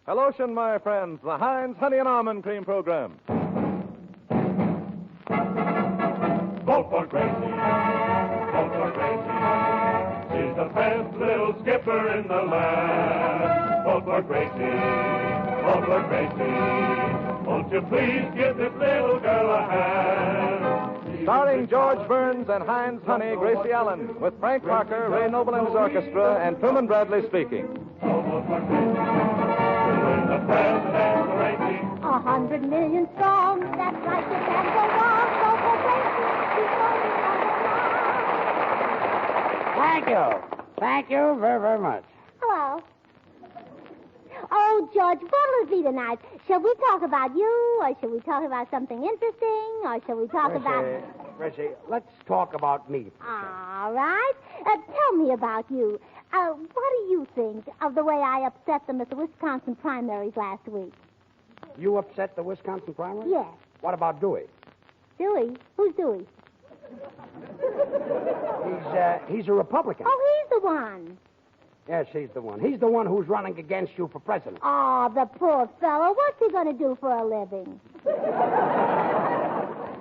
Hellotion, my friends, the Heinz Honey and Almond Cream Program. Vote for Gracie. Vote for Gracie. She's the best little skipper in the land. Vote for Gracie. Vote for Gracie. Won't you please give this little girl a hand? Starring George Burns and Heinz Honey, Gracie Allen, with Frank Parker, Ray Noble and his orchestra, and Truman Bradley speaking. Vote for Gracie. To win the presidential rating. 100 million strong, that's right, you can't go wrong. Vote for Gracie, she's voting Thank you. Thank you very, very much. Hello. Oh, George, what'll it be tonight? Shall we talk about you, or shall we talk about something interesting, or shall we talk about... Gracie, let's talk about me. All right. Tell me about you. What do you think of the way I upset them at the Wisconsin primaries last week? You upset the Wisconsin primary? Yes. What about Dewey? Dewey? Who's Dewey? He's a Republican. Oh, he's the one. Yes, he's the one. He's the one who's running against you for president. Oh, the poor fellow. What's he going to do for a living?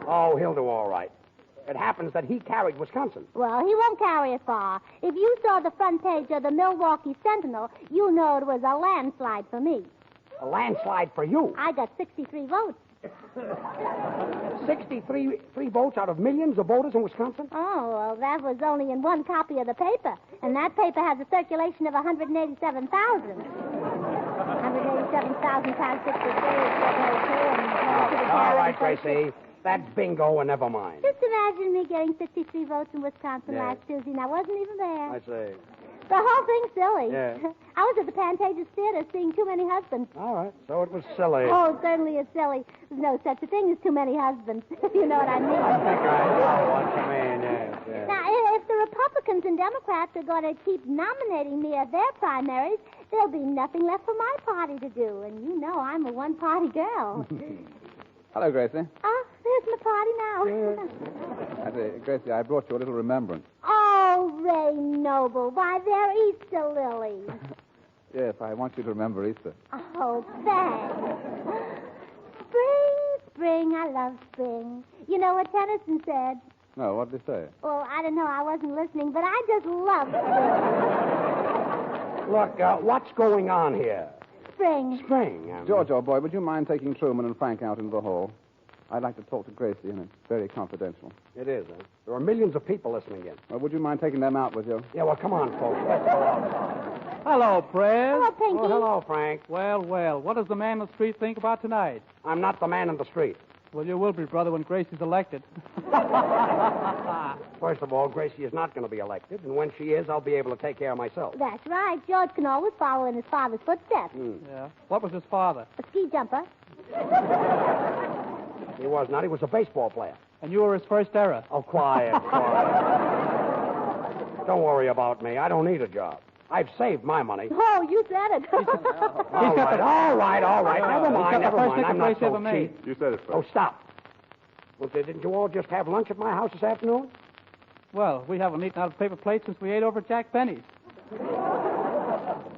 Oh, he'll do all right. It happens that he carried Wisconsin. Well, he won't carry it far. If you saw the front page of the Milwaukee Sentinel, you know it was a landslide for me. A landslide for you. I got 63 votes. 63 votes out of millions of voters in Wisconsin? Oh, well, that was only in one copy of the paper. And that paper has a circulation of 187,000. 187,000 times 63 is All right, Gracie. That's bingo and never mind. Just imagine me getting 63 votes in Wisconsin Yeah. last Tuesday, and I wasn't even there. I see. The whole thing's silly. Yeah. I was at the Pantages Theater seeing Too Many Husbands. All right, so it was silly. Oh, it certainly is silly. There's no such a thing as too many husbands, if you know what I mean. I think I know what you mean, yes. Now, if the Republicans and Democrats are going to keep nominating me at their primaries, there'll be nothing left for my party to do. And you know I'm a one-party girl. Hello, Gracie. Oh, there's my party now. I say, Gracie, I brought you a little remembrance. Oh, Ray Noble. Why, they're Easter lilies. Yes, I want you to remember Easter. Oh, thanks. Spring, spring, I love spring. You know what Tennyson said? No, what did he say? Well, I don't know. I wasn't listening, but I just love spring. Look, what's going on here? Spring. Spring. George, old boy, would you mind taking Truman and Frank out into the hall? I'd like to talk to Gracie, and it's very confidential. It is, huh? There are millions of people listening in. Well, would you mind taking them out with you? Yeah, well, come on, folks. Let's go out. Hello, Prez. Hello, Pinky. Oh, hello, Frank. Well, what does the man on the street think about tonight? I'm not the man in the street. Well, you will be, brother, when Gracie's elected. First of all, Gracie is not going to be elected, and when she is, I'll be able to take care of myself. That's right. George can always follow in his father's footsteps. Yeah. What was his father? A ski jumper. He was not. He was a baseball player. And you were his first error. Oh, quiet. Don't worry about me. I don't need a job. I've saved my money. Oh, you said it. All right. Never mind. I'm not so made. cheap. You said it first. Oh, stop. Well, didn't you all just have lunch at my house this afternoon? Well, we haven't eaten out of paper plates since we ate over at Jack Benny's.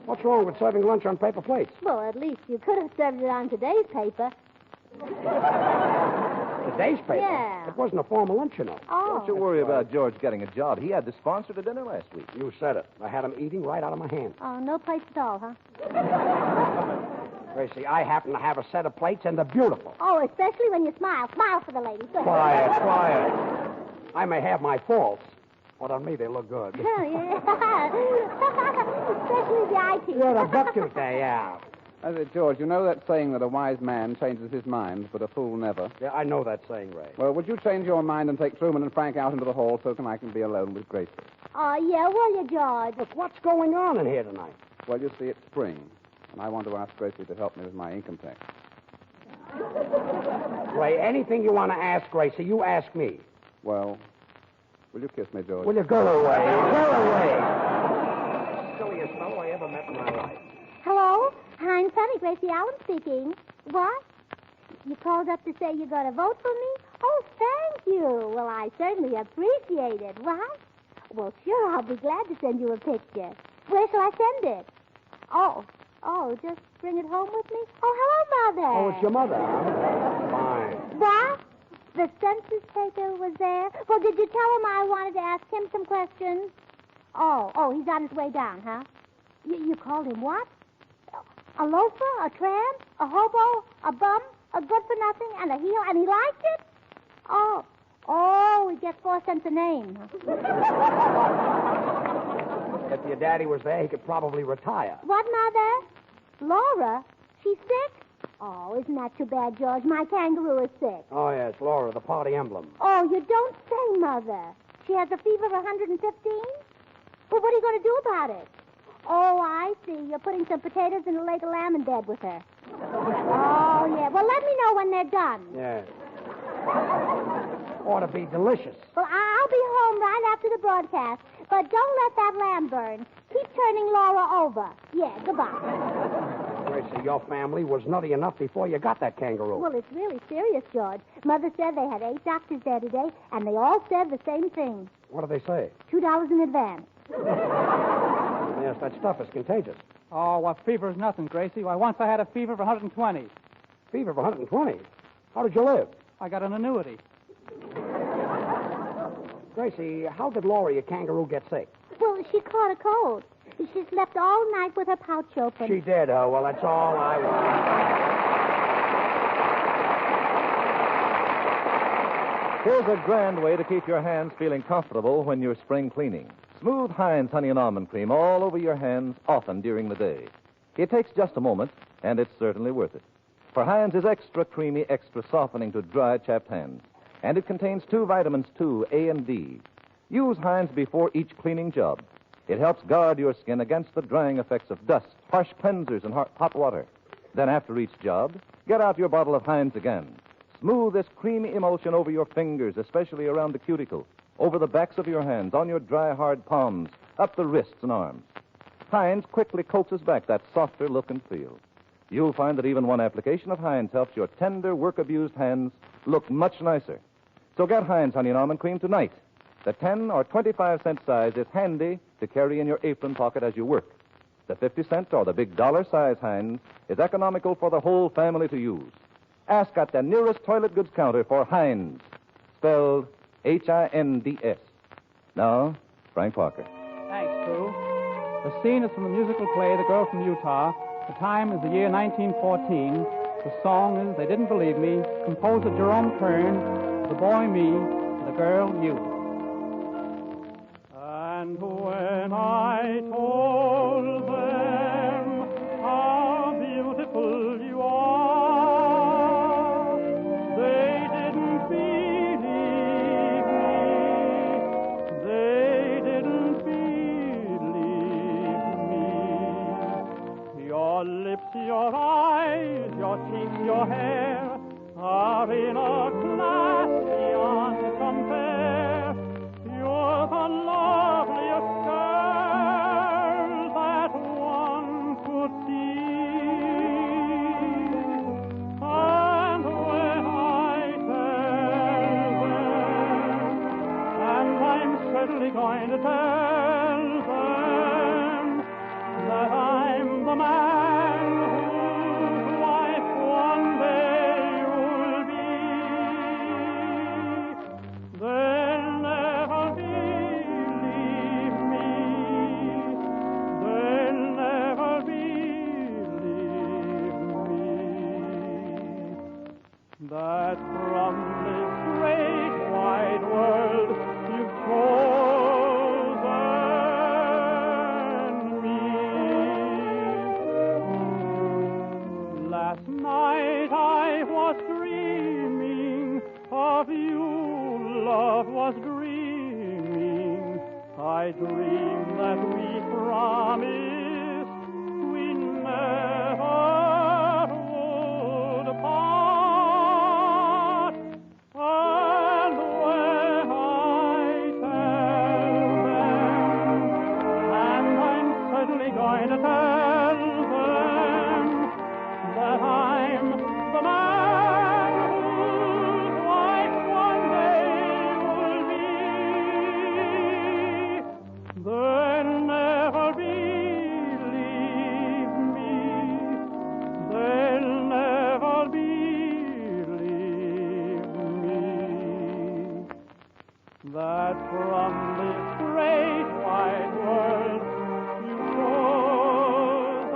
What's wrong with serving lunch on paper plates? Well, at least you could have served it on today's paper. Today's paper? Yeah. It wasn't a formal lunch, you know. Oh. Don't you worry about George getting a job. He had the sponsor to dinner last week. You said it. I had him eating right out of my hand. Oh, no plates at all, huh? Gracie, I happen to have a set of plates, and they're beautiful. Oh, especially when you smile. Smile for the ladies. Go ahead. Quiet. I may have my faults, but on me they look good. Oh, yeah. Especially the eye teeth. You're a bucktooth there, yeah. I say, George, you know that saying that a wise man changes his mind, but a fool never? Yeah, I know that saying, Ray. Well, would you change your mind and take Truman and Frank out into the hall so I can be alone with Gracie? Oh, yeah, will you, George? Look, what's going on in here tonight? Well, you see, it's spring, and I want to ask Gracie to help me with my income tax. Ray, anything you want to ask Gracie, you ask me. Well, will you kiss me, George? Will you go away? Go away. Silliest fellow I ever met in my life. Hello? Heinz Honey, Gracie Allen speaking. What? You called up to say you're going to vote for me? Oh, thank you. Well, I certainly appreciate it. What? Well, sure, I'll be glad to send you a picture. Where shall I send it? Oh, just bring it home with me? Oh, hello, Mother. Oh, it's your mother. Fine. What? The census taker was there? Well, did you tell him I wanted to ask him some questions? Oh, he's on his way down, huh? You called him what? A loafer, a tramp, a hobo, a bum, a good-for-nothing, and a heel, and he liked it? Oh, he gets 4 cents a name. If your daddy was there, he could probably retire. What, Mother? Laura? She's sick? Oh, isn't that too bad, George? My kangaroo is sick. Oh, yes, Laura, the party emblem. Oh, you don't say, Mother. She has a fever of 115? Well, what are you going to do about it? Oh, I see. You're putting some potatoes and a leg of lamb in bed with her. Oh, yeah. Well, let me know when they're done. Yes. Ought to be delicious. Well, I'll be home right after the broadcast. But don't let that lamb burn. Keep turning Laura over. Yeah, goodbye. Gracie, your family was nutty enough before you got that kangaroo. Well, it's really serious, George. Mother said they had 8 doctors there today, and they all said the same thing. What do they say? $2 in advance. Yes, that stuff is contagious. Oh, what fever is nothing, Gracie. Why, once I had a fever of 120. Fever of 120? How did you live? I got an annuity. Gracie, how did Laura, your kangaroo, get sick? Well, she caught a cold. She slept all night with her pouch open. She did, oh, well, that's all I want. Here's a grand way to keep your hands feeling comfortable when you're spring cleaning. Smooth Heinz Honey and Almond Cream all over your hands often during the day. It takes just a moment, and it's certainly worth it. For Heinz is extra creamy, extra softening to dry, chapped hands. And it contains 2 vitamins, too, A and D. Use Heinz before each cleaning job. It helps guard your skin against the drying effects of dust, harsh cleansers, and hot water. Then after each job, get out your bottle of Heinz again. Smooth this creamy emulsion over your fingers, especially around the cuticle, over the backs of your hands, on your dry, hard palms, up the wrists and arms. Heinz quickly coaxes back that softer look and feel. You'll find that even one application of Heinz helps your tender, work-abused hands look much nicer. So get Heinz Honey and Almond Cream tonight. The 10 or 25-cent size is handy to carry in your apron pocket as you work. The 50-cent or the big dollar-size Heinz is economical for the whole family to use. Ask at the nearest toilet goods counter for Heinz, spelled Hinds. Now, Frank Parker. Thanks, Prue. The scene is from the musical play The Girl from Utah. The time is the year 1914. The song is They Didn't Believe Me, composer Jerome Kern, the boy me, the girl you. And when I told them how beautiful you are, they didn't believe me. They didn't believe me. Your lips, your eyes, your cheeks, your hair are in a class beyond compare. You're the loveliest girl that one could see. And when I tell them, and I'm certainly going to tell them, that I'm the man whose wife one day you'll be, they'll never believe me. They'll never believe me. That from this great wide world you've chosen me. Last night I was dreaming of you, love was dreaming. I dreamed that we promised we never would part. And when I tell them, and I'm certainly going to tell them, that I'm the man whose wife one day will be, they'll never believe me. from this great wide world, you chose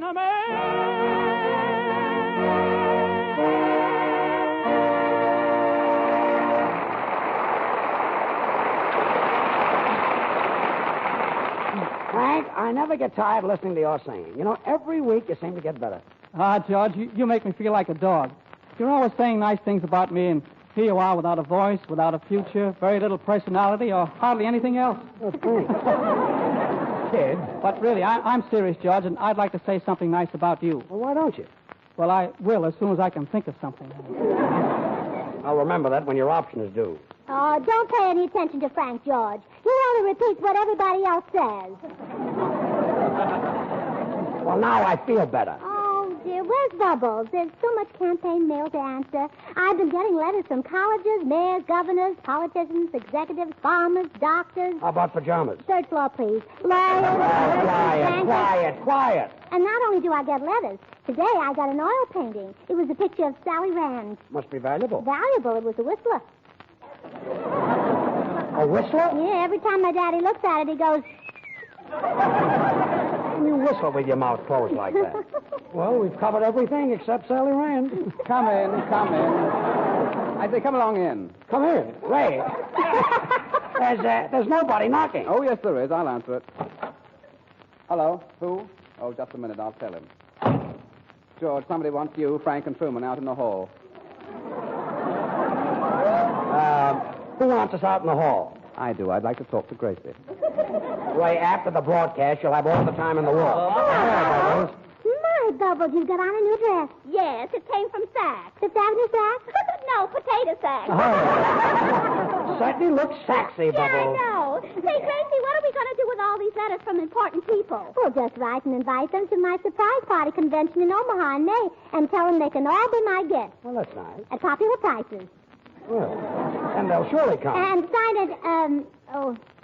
an Frank, I never get tired listening to your singing. You know, every week you seem to get better. Ah, George, you make me feel like a dog. You're always saying nice things about me, and here you are without a voice, without a future, very little personality, or hardly anything else. Oh, Frank. Kid. But really, I'm serious, George, and I'd like to say something nice about you. Well, why don't you? Well, I will as soon as I can think of something. I'll remember that when your option is due. Oh, don't pay any attention to Frank, George. He only repeats what everybody else says. Well, now I feel better. Oh, dear, where's Bubbles? There's so much campaign mail to answer. I've been getting letters from colleges, mayors, governors, politicians, executives, farmers, doctors. How about pajamas? Third floor, please. Lawyers, Quiet. And not only do I get letters, today I got an oil painting. It was a picture of Sally Rand. Must be valuable. Valuable. It was a whistler. A whistler? Yeah, every time my daddy looks at it, he goes... You whistle with your mouth closed like that. Well, we've covered everything except Sally Rand. Come in. I say, come along in. Come in. Ray. There's nobody knocking. Oh, yes, there is. I'll answer it. Hello. Who? Oh, just a minute. I'll tell him. George, somebody wants you, Frank, and Truman out in the hall. Who wants us out in the hall? I do. I'd like to talk to Gracie. Ray, after the broadcast, you'll have all the time in the world. My, Bubbles, you've got on a new dress. Yes, it came from Saks. Fifth Avenue Saks? No, Potato Sacks. Certainly looks sexy, Yeah, I Bubbles. know. Say, Gracie, what are we going to do with all these letters from important people? We'll just write and invite them to my surprise party convention in Omaha in May and tell them they can all be my guests Well, that's nice. at popular prices. Well, and they'll surely come. And sign it,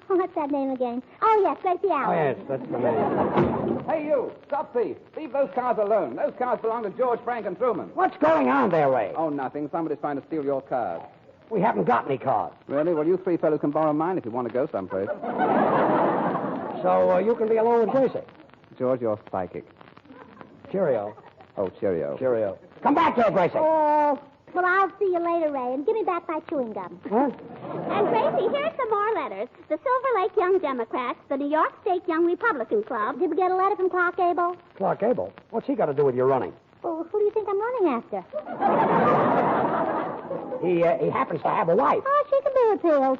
what's that name again? Oh, yes, Gracie Oh, Allen. yes, that's the name. Hey, you. Stop thief. Leave those cars alone. Those cars belong to George, Frank, and Truman. What's going on there, Ray? Oh, nothing. Somebody's trying to steal your cars. We haven't got any cars. Really? Well, you three fellows can borrow mine if you want to go someplace. So you can be alone with Gracie. George, you're psychic. Cheerio. Oh, cheerio. Cheerio. Come back here, Gracie. Oh, well, I'll see you later, Ray, and give me back my chewing gum. Huh? And, Gracie, here's some more letters. The Silver Lake Young Democrats, the New York State Young Republican Club. Did we get a letter from Clark Gable? Clark Gable. What's he got to do with your running? Well, who do you think I'm running after? He happens to have a wife. Oh, she can be appealed.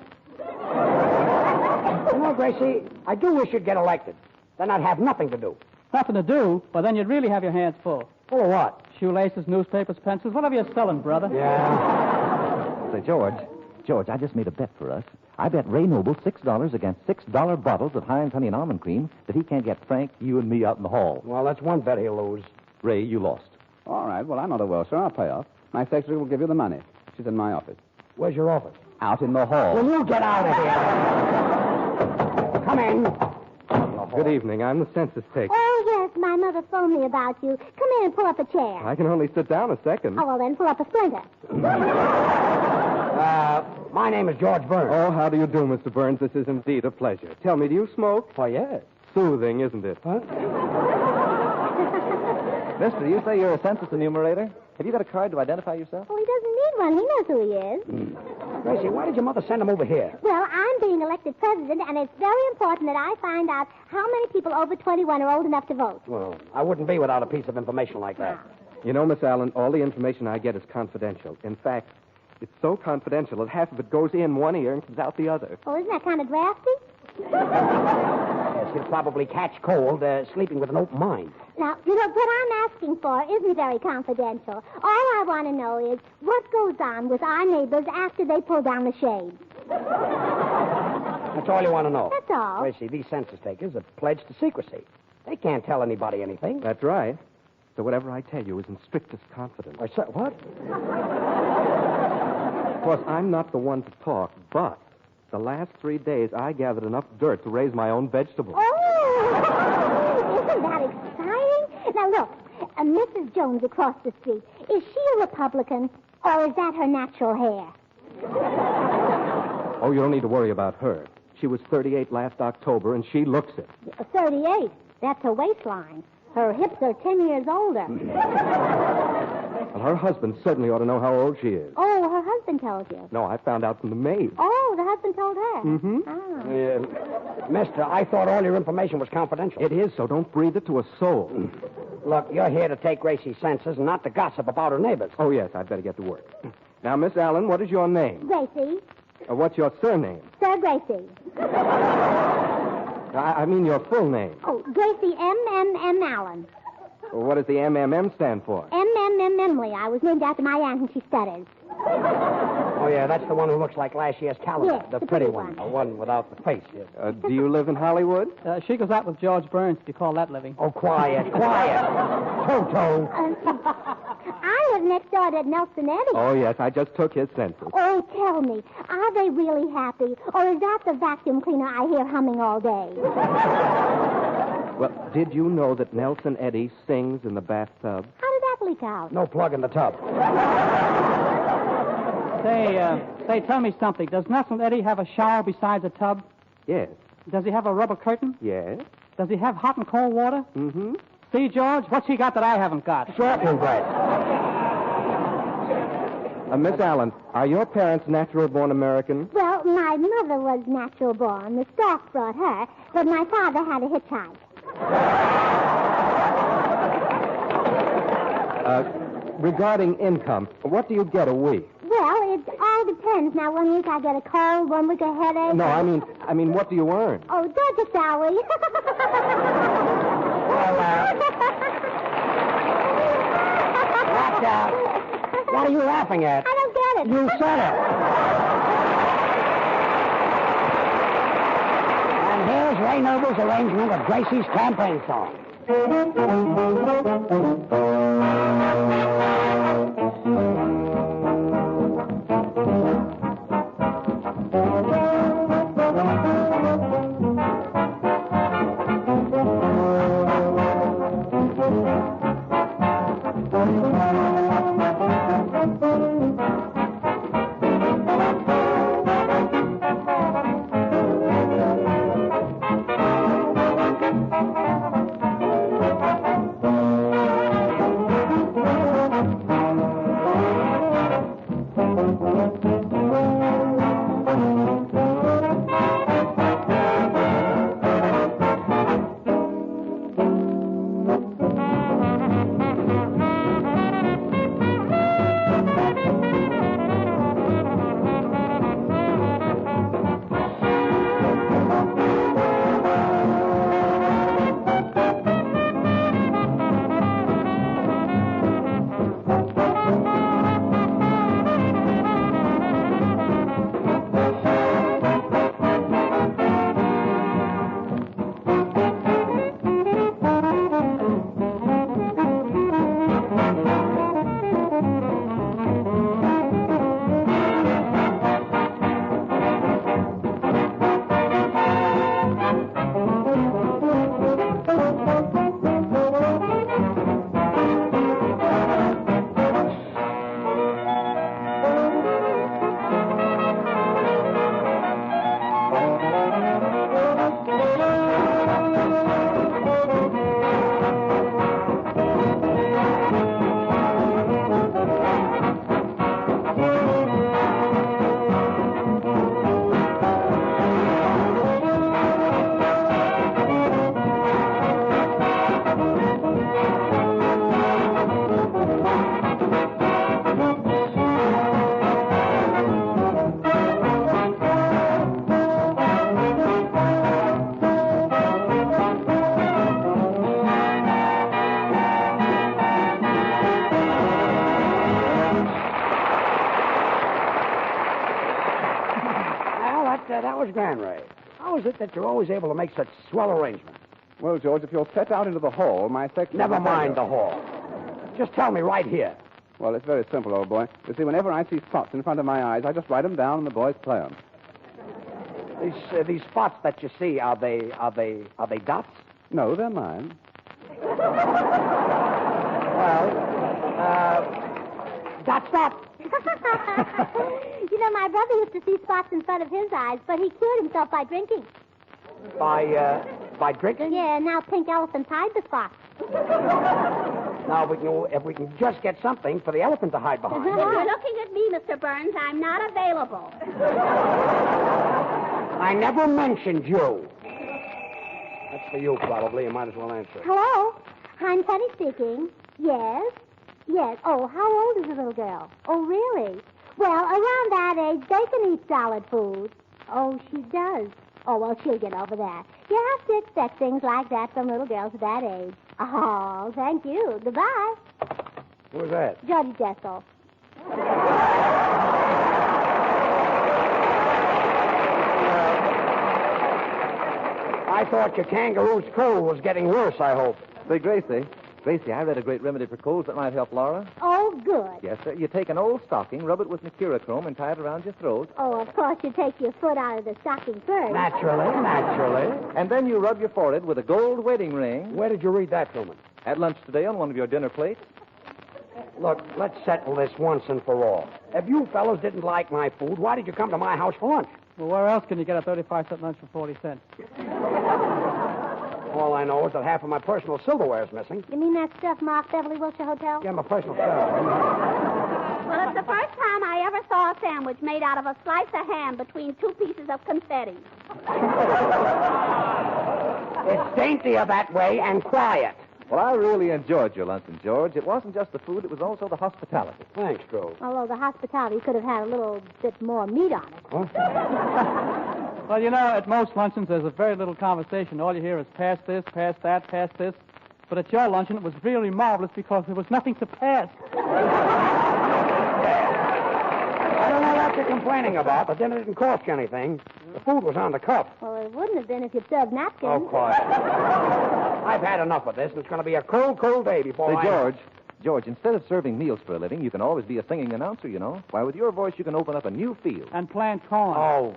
You know, Gracie, I do wish you'd get elected. Then I'd have nothing to do. Nothing to do, but then you'd really have your hands full. Full of what? Shoelaces, newspapers, pencils, whatever you're selling, brother. Yeah. Say, George, I just made a bet for us. I bet Ray Noble $6 against $6 bottles of Heinz Honey and Almond Cream that he can't get Frank, you, and me out in the hall. Well, that's one bet he'll lose. Ray, you lost. All right, well, I'm not a welcher. I'll pay off. My secretary will give you the money. She's in my office. Where's your office? Out in the hall. Will you get out of here? Come in. Good evening. I'm the census taker. Oh, yes, my mother phoned me about you. Come in and pull up a chair. I can only sit down a second. Oh, well, then pull up a splinter. My name is George Burns. Oh, how do you do, Mr. Burns? This is indeed a pleasure. Tell me, do you smoke? Oh, yes. Soothing, isn't it? Huh? Mister, you say you're a census enumerator? Have you got a card to identify yourself? Oh, he doesn't need one. He knows who he is. Gracie, why did your mother send him over here? Well, I'm being elected president, and it's very important that I find out how many people over 21 are old enough to vote. Well, I wouldn't be without a piece of information like that. You know, Miss Allen, all the information I get is confidential. In fact, it's so confidential that half of it goes in one ear and comes out the other. Oh, isn't that kind of drafty? Yes, he'll probably catch cold sleeping with an open mind. Now, you know, what I'm asking for isn't very confidential. All I want to know is what goes on with our neighbors after they pull down the shades. That's all you want to know. That's all. Gracie, these census takers are pledged to secrecy. They can't tell anybody anything. That's right. So whatever I tell you is in strictest confidence. What? Of course, I'm not the one to talk, but the last 3 days I gathered enough dirt to raise my own vegetables. Oh, isn't that exciting? Now, look, Mrs. Jones across the street, is she a Republican, or is that her natural hair? Oh, you don't need to worry about her. She was 38 last October, and she looks it. 38. That's her waistline. Her hips are 10 years older. Well, her husband certainly ought to know how old she is. Oh, her husband tells you. No, I found out from the maid. Oh, the husband told her. Mm-hmm. Ah. Mister, I thought all your information was confidential. It is, so don't breathe it to a soul. Look, you're here to take Gracie's senses and not to gossip about her neighbors. Oh, yes, I'd better get to work. Now, Miss Allen, what is your name? Gracie. What's your surname? Sir Gracie. I mean your full name. Oh, Gracie M.M.M. Allen. What does the MMM stand for? M.M.M. Emily. I was named after my aunt and she stutters. Oh, yeah, that's the one who looks like last year's calendar. Yes, the the pretty pretty one. one. The one without the face. Yes. Do you live in Hollywood? She goes out with George Burns, if you call that living. Oh, quiet, quiet. Toto. I live next door to Nelson Eddy. Oh, yes, I just took his census. Oh, tell me, are they really happy? Or is that the vacuum cleaner I hear humming all day? Well, did you know that Nelson Eddy sings in the bathtub? How did that leak out? No plug in the tub. Say, tell me something. Does Nelson Eddy have a shower besides a tub? Yes. Does he have a rubber curtain? Yes. Does he have hot and cold water? Mm-hmm. See, George, what's he got that I haven't got? Certainly, Brett. Miss Allen, are your parents natural-born Americans? Well, my mother was natural born. The stork brought her, but my father had a hitchhike. Regarding income, what do you get a week? Well, it all depends. Now, 1 week I get a cold, 1 week a headache. No, I mean, what do you earn? Oh, Georgia salary. Watch out. What are you laughing at? I don't get it. You said it. And here's Ray Noble's arrangement of Gracie's campaign song. That was grand, Ray. How is it that you're always able to make such swell arrangements? Well, George, if you'll step out into the hall, my section... Never mind the hall. Just tell me right here. Well, it's very simple, old boy. You see, whenever I see spots in front of my eyes, I just write them down and the boys play them. These spots that you see, are they dots? No, they're mine. Well, dots stop. You know, my brother used to see spots in front of his eyes, but he cured himself by drinking. By drinking? Yeah, now pink elephants hide the spots. Now, if we can just get something for the elephant to hide behind. If you're looking at me, Mr. Burns, I'm not available. I never mentioned you. That's for you, probably. You might as well answer. Hello? I'm Penny speaking. Yes? Yes. Oh, how old is the little girl? Oh, really? Well, around that age, they can eat solid food. Oh, she does. Oh, well, she'll get over that. You have to expect things like that from little girls at that age. Oh, thank you. Goodbye. Who was that? Georgie Jessel. I thought your kangaroo's cold was getting worse, I hope. Say, Gracie. Gracie, I read a great remedy for colds that might help Laura. Oh, good. Yes, sir. You take an old stocking, rub it with mercurochrome, and tie it around your throat. Oh, of course, you take your foot out of the stocking first. Naturally. And then you rub your forehead with a gold wedding ring. Where did you read that, Truman? At lunch today on one of your dinner plates. Look, let's settle this once and for all. If you fellows didn't like my food, why did you come to my house for lunch? Well, where else can you get a 35-cent lunch for 40 cents? All I know is that half of my personal silverware is missing. You mean that stuff marked Beverly Wilshire Hotel? Yeah, my personal stuff. Well, it's the first time I ever saw a sandwich made out of a slice of ham between two pieces of confetti. It's daintier that way and quiet. Well, I really enjoyed your luncheon, George. It wasn't just the food, it was also the hospitality. Thanks, Drew. Although the hospitality could have had a little bit more meat on it. Huh? Well, you know, at most luncheons, there's a very little conversation. All you hear is pass this, pass that, pass this. But at your luncheon, it was really marvelous because there was nothing to pass. I don't know what you're complaining about. The dinner didn't cost you anything. The food was on the cuff. Well, it wouldn't have been if you'd served napkins. Oh, quiet. I've had enough of this, and it's going to be a cold, cold day before Say, George, instead of serving meals for a living, you can always be a singing announcer, you know. Why, with your voice, you can open up a new field. And plant corn. Oh.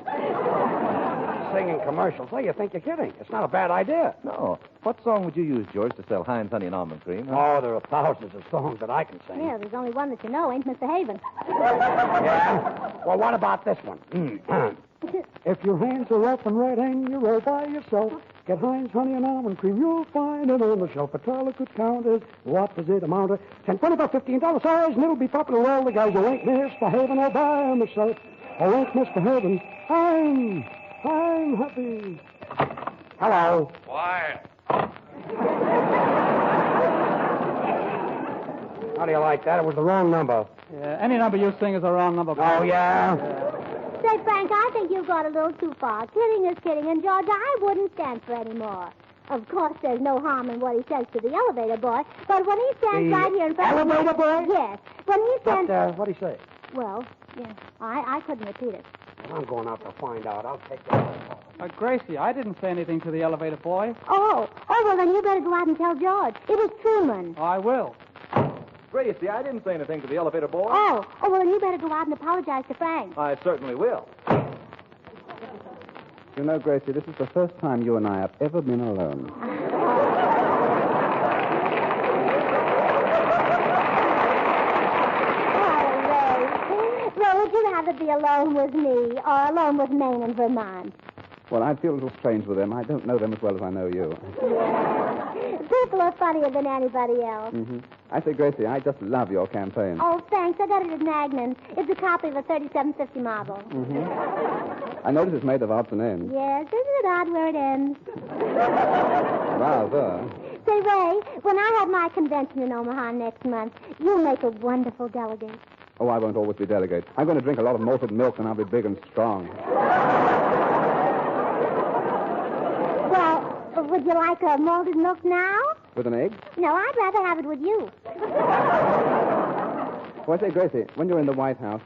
Singing commercials. Well, you think you're kidding. It's not a bad idea. No. What song would you use, George, to sell Heinz Honey and Almond Cream? Oh, there are thousands of songs that I can sing. Yeah, there's only one that you know, ain't Mr. Haven. Yeah? Well, what about this one? If your hands are rough and red and you're all by yourself, get Heinz Honey and Almond Cream. You'll find it on the shelf. A dollar could count it. What does it amount to? $10, $20, $15 size, and it'll be popular with all the guys who ain't misbehaving all by themselves. Or ain't misbehaving. I'm happy. Hello. Quiet. How do you like that? It was the wrong number. Yeah, any number you sing is a wrong number. Oh, yeah? Say, Frank, I think you've got a little too far. Kidding is kidding, and George, I wouldn't stand for any more. Of course, there's no harm in what he says to the elevator boy, but when he stands right here in front of elevator boy? Yes. When he stands... But, what'd he say? Well, yeah, I couldn't repeat it. I'm going out to find out. I'll take that. Gracie, I didn't say anything to the elevator boy. Oh, well, then you better go out and tell George. It was Truman. I will. Gracie, I didn't say anything to the elevator boy. Oh, well, then you better go out and apologize to Frank. I certainly will. You know, Gracie, this is the first time you and I have ever been alone. Well, would you rather be alone with me or alone with Maine and Vermont? Well, I'd feel a little strange with them. I don't know them as well as I know you. People are funnier than anybody else. Mm-hmm. I say, Gracie, I just love your campaign. Oh, thanks. I got it at Magnan. It's a copy of a 3750 model. Mm-hmm. I notice it's made of odds and ends. Yes, isn't it odd where it ends? Rather. Say, Ray, when I have my convention in Omaha next month, you'll make a wonderful delegate. Oh, I won't always be delegate. I'm going to drink a lot of malted milk, and I'll be big and strong. Well, would you like a malted milk now? With an egg? No, I'd rather have it with you. Well, I say, Gracie, when you're in the White House,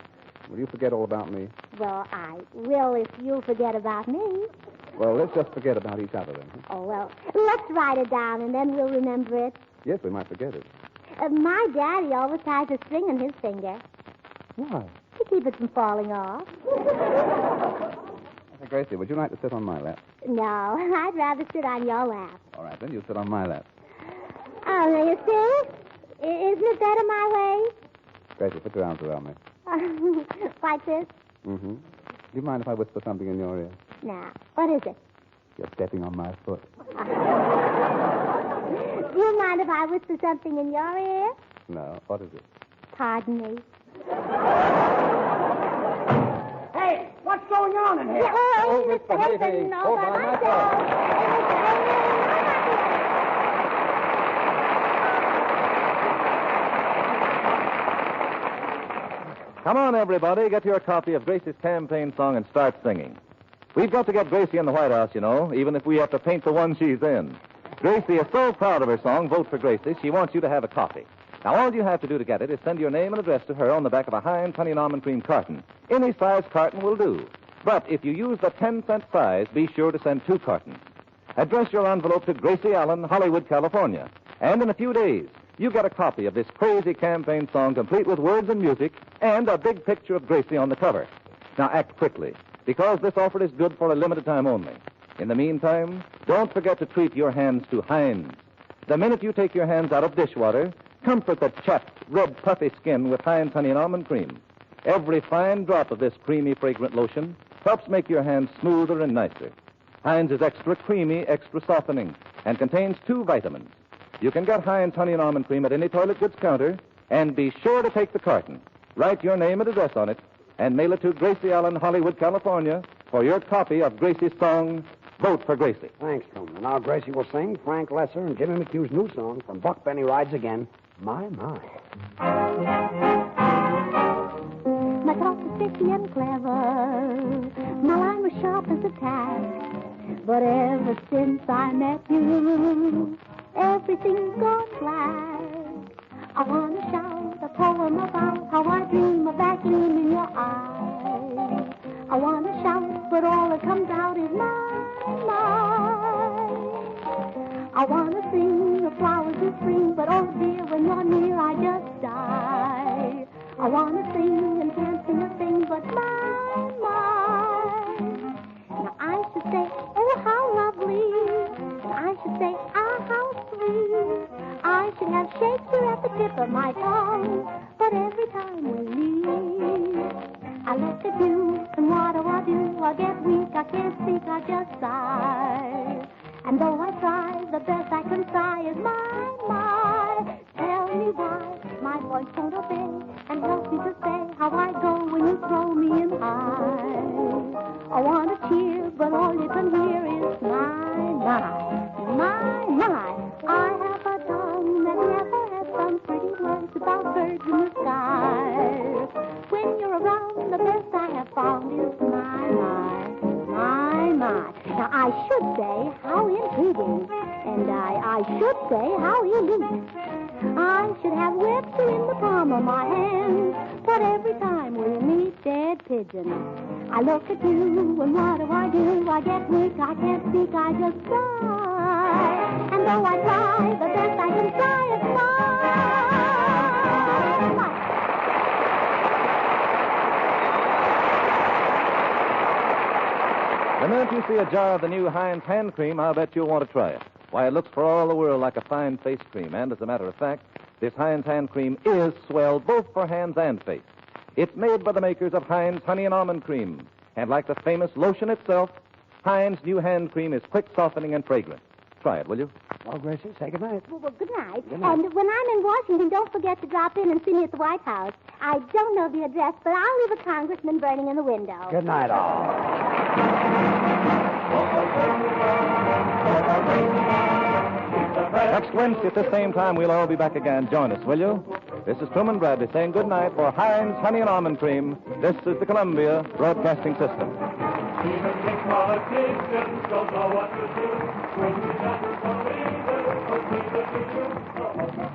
will you forget all about me? Well, I will if you forget about me. Well, let's just forget about each other, then. Oh, well, let's write it down, and then we'll remember it. Yes, we might forget it. My daddy always ties a string on his finger. Why? To keep it from falling off. Hey, Gracie, would you like to sit on my lap? No, I'd rather sit on your lap. All right, then you sit on my lap. Oh, now you see? Isn't it better my way? Gracie, put your arms around me. Like this? Mm-hmm. Do you mind if I whisper something in your ear? Now, what is it? You're stepping on my foot. Do you mind if I whisper something in your ear? No. What is it? Pardon me. Hey, what's going on in here? Oh, Mr. Hazen, all by myself. Come on, everybody. Get your copy of Gracie's campaign song and start singing. We've got to get Gracie in the White House, you know, even if we have to paint the one she's in. Gracie is so proud of her song, Vote for Gracie, she wants you to have a copy. Now, all you have to do to get it is send your name and address to her on the back of a Heinz Honey and Almond Cream carton. Any size carton will do. But if you use the 10-cent size, be sure to send 2 cartons. Address your envelope to Gracie Allen, Hollywood, California. And in a few days, you get a copy of this crazy campaign song complete with words and music and a big picture of Gracie on the cover. Now, act quickly, because this offer is good for a limited time only. In the meantime, don't forget to treat your hands to Heinz. The minute you take your hands out of dishwater, comfort the chapped, red, puffy skin with Heinz Honey and Almond Cream. Every fine drop of this creamy, fragrant lotion helps make your hands smoother and nicer. Heinz is extra creamy, extra softening, and contains 2 vitamins. You can get Heinz Honey and Almond Cream at any toilet goods counter, and be sure to take the carton. Write your name and address on it, and mail it to Gracie Allen, Hollywood, California, for your copy of Gracie's song, Vote for Gracie. Thanks, Truman. Now Gracie will sing Frank Lesser and Jimmy McHugh's new song from Buck Benny Rides Again, My, My. My talk was fishy and clever. My line was sharp as a tack. But ever since I met you, everything's gone black. I want to shout a poem about how I dream of that gleam in your eye. I want to shout, but all that comes out is my. I want to sing the flowers in spring, but oh dear, when you're near, I just die. I want to sing and can't sing a thing, but my. Now I should say, oh, how lovely. And I should say, ah, how sweet. I should have Shakespeare at the tip of my tongue, but every time we meet, I look at you, and what do? I get weak, I can't speak, I just sigh. And though I try, the best I can try is my. Tell me why my voice won't obey, and help me to say how I go when you throw me in high. I want to cheer, but all you can hear is my. I have a tongue that never has some pretty words about birds in the sky. When you're around, the best I have found is my. Now, I should say how intriguing, and I should say how elite. I should have Webster in the palm of my hand, but every time we meet, dead pigeon. I look at you, and what do? I get weak, I can't speak, I just sigh. And though I try, the best I can try is The minute you see a jar of the new Heinz hand cream, I'll bet you'll want to try it. Why, it looks for all the world like a fine face cream. And as a matter of fact, this Heinz hand cream is swell both for hands and face. It's made by the makers of Heinz Honey and Almond Cream. And like the famous lotion itself, Heinz new hand cream is quick, softening, and fragrant. Try it, will you? Well, Gracie, say good night. Well, good night. Good night. And when I'm in Washington, don't forget to drop in and see me at the White House. I don't know the address, but I'll leave a congressman burning in the window. Good night, all. Next Wednesday at the same time, we'll all be back again. Join us, will you? This is Truman Bradley saying good night for Heinz Honey and Almond Cream. This is the Columbia Broadcasting System. Even big politicians don't know what to do. When we never believe it,